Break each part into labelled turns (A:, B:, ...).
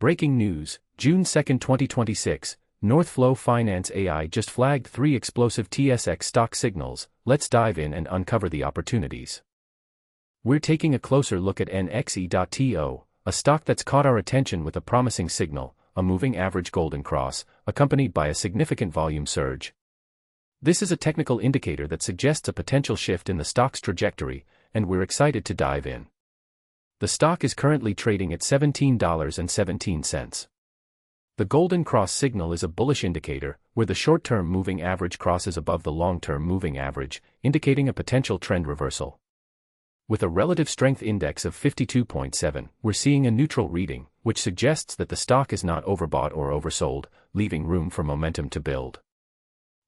A: Breaking news, June 2, 2026, NorthFlow Finance AI just flagged 3 explosive TSX stock signals. Let's dive in and uncover the opportunities. We're taking a closer look at NXE.to, a stock that's caught our attention with a promising signal, a moving average golden cross, accompanied by a significant volume surge. This is a technical indicator that suggests a potential shift in the stock's trajectory, and we're excited to dive in. The stock is currently trading at $17.17. The golden cross signal is a bullish indicator, where the short-term moving average crosses above the long-term moving average, indicating a potential trend reversal. With a relative strength index of 52.7, we're seeing a neutral reading, which suggests that the stock is not overbought or oversold, leaving room for momentum to build.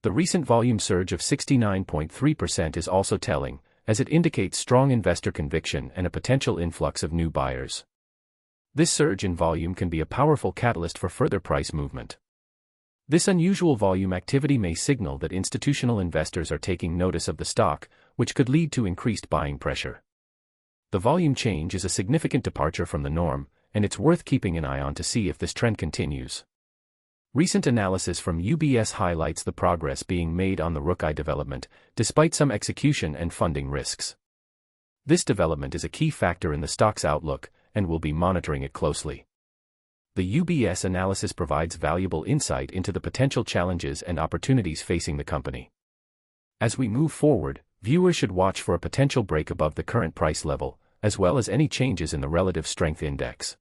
A: The recent volume surge of 69.3% is also telling, as it indicates strong investor conviction and a potential influx of new buyers. This surge in volume can be a powerful catalyst for further price movement. This unusual volume activity may signal that institutional investors are taking notice of the stock, which could lead to increased buying pressure. The volume change is a significant departure from the norm, and it's worth keeping an eye on to see if this trend continues. Recent analysis from UBS highlights the progress being made on the Rook-I development, despite some execution and funding risks. This development is a key factor in the stock's outlook, and we'll be monitoring it closely. The UBS analysis provides valuable insight into the potential challenges and opportunities facing the company. As we move forward, viewers should watch for a potential break above the current price level, as well as any changes in the relative strength index.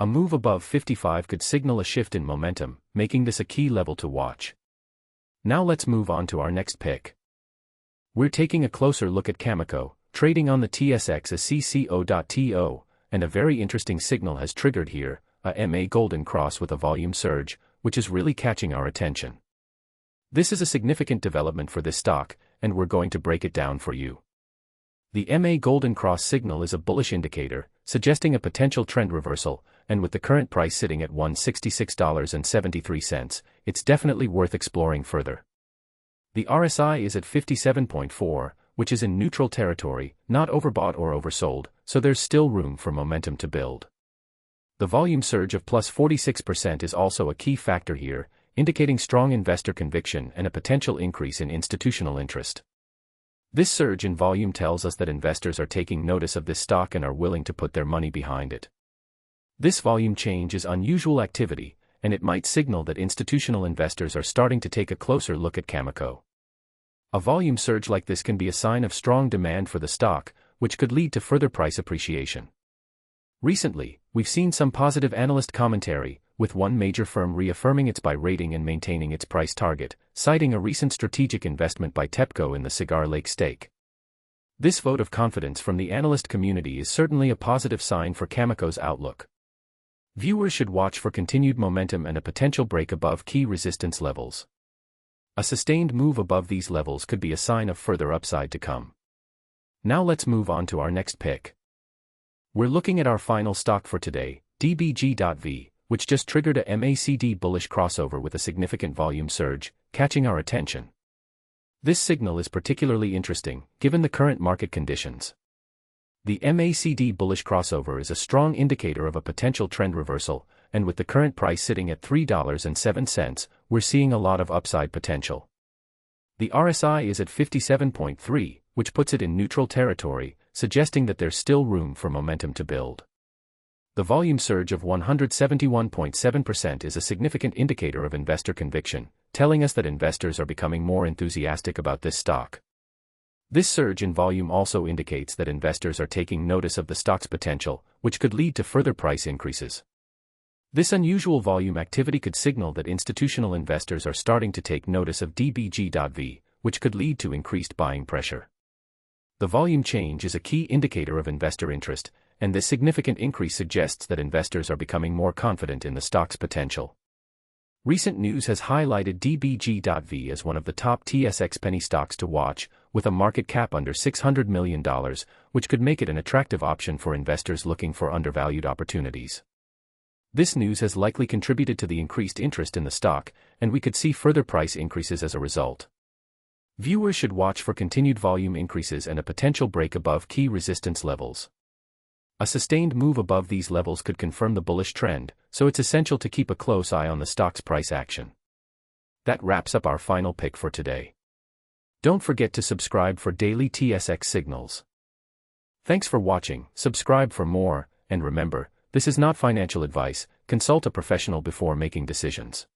A: A move above 55 could signal a shift in momentum, making this a key level to watch. Now let's move on to our next pick. We're taking a closer look at Cameco, trading on the TSX as CCO.to, and a very interesting signal has triggered here, a MA golden cross with a volume surge, which is really catching our attention. This is a significant development for this stock, and we're going to break it down for you. The MA golden cross signal is a bullish indicator, suggesting a potential trend reversal, and with the current price sitting at $166.73, it's definitely worth exploring further. The RSI is at 57.4, which is in neutral territory, not overbought or oversold, so there's still room for momentum to build. The volume surge of plus 46% is also a key factor here, indicating strong investor conviction and a potential increase in institutional interest. This surge in volume tells us that investors are taking notice of this stock and are willing to put their money behind it. This volume change is unusual activity, and it might signal that institutional investors are starting to take a closer look at Cameco. A volume surge like this can be a sign of strong demand for the stock, which could lead to further price appreciation. Recently, we've seen some positive analyst commentary, with one major firm reaffirming its buy rating and maintaining its price target, citing a recent strategic investment by TEPCO in the Cigar Lake stake. This vote of confidence from the analyst community is certainly a positive sign for Cameco's outlook. Viewers should watch for continued momentum and a potential break above key resistance levels. A sustained move above these levels could be a sign of further upside to come. Now let's move on to our next pick. We're looking at our final stock for today, DBG.V, which just triggered a MACD bullish crossover with a significant volume surge, catching our attention. This signal is particularly interesting, given the current market conditions. The MACD bullish crossover is a strong indicator of a potential trend reversal, and with the current price sitting at $3.07, we're seeing a lot of upside potential. The RSI is at 57.3, which puts it in neutral territory, suggesting that there's still room for momentum to build. The volume surge of 171.7% is a significant indicator of investor conviction, telling us that investors are becoming more enthusiastic about this stock. This surge in volume also indicates that investors are taking notice of the stock's potential, which could lead to further price increases. This unusual volume activity could signal that institutional investors are starting to take notice of DBG.V, which could lead to increased buying pressure. The volume change is a key indicator of investor interest, and this significant increase suggests that investors are becoming more confident in the stock's potential. Recent news has highlighted DBG.V as one of the top TSX penny stocks to watch, with a market cap under $600 million, which could make it an attractive option for investors looking for undervalued opportunities. This news has likely contributed to the increased interest in the stock, and we could see further price increases as a result. Viewers should watch for continued volume increases and a potential break above key resistance levels. A sustained move above these levels could confirm the bullish trend, so it's essential to keep a close eye on the stock's price action. That wraps up our final pick for today. Don't forget to subscribe for daily TSX signals. Thanks for watching, subscribe for more, and remember, this is not financial advice, consult a professional before making decisions.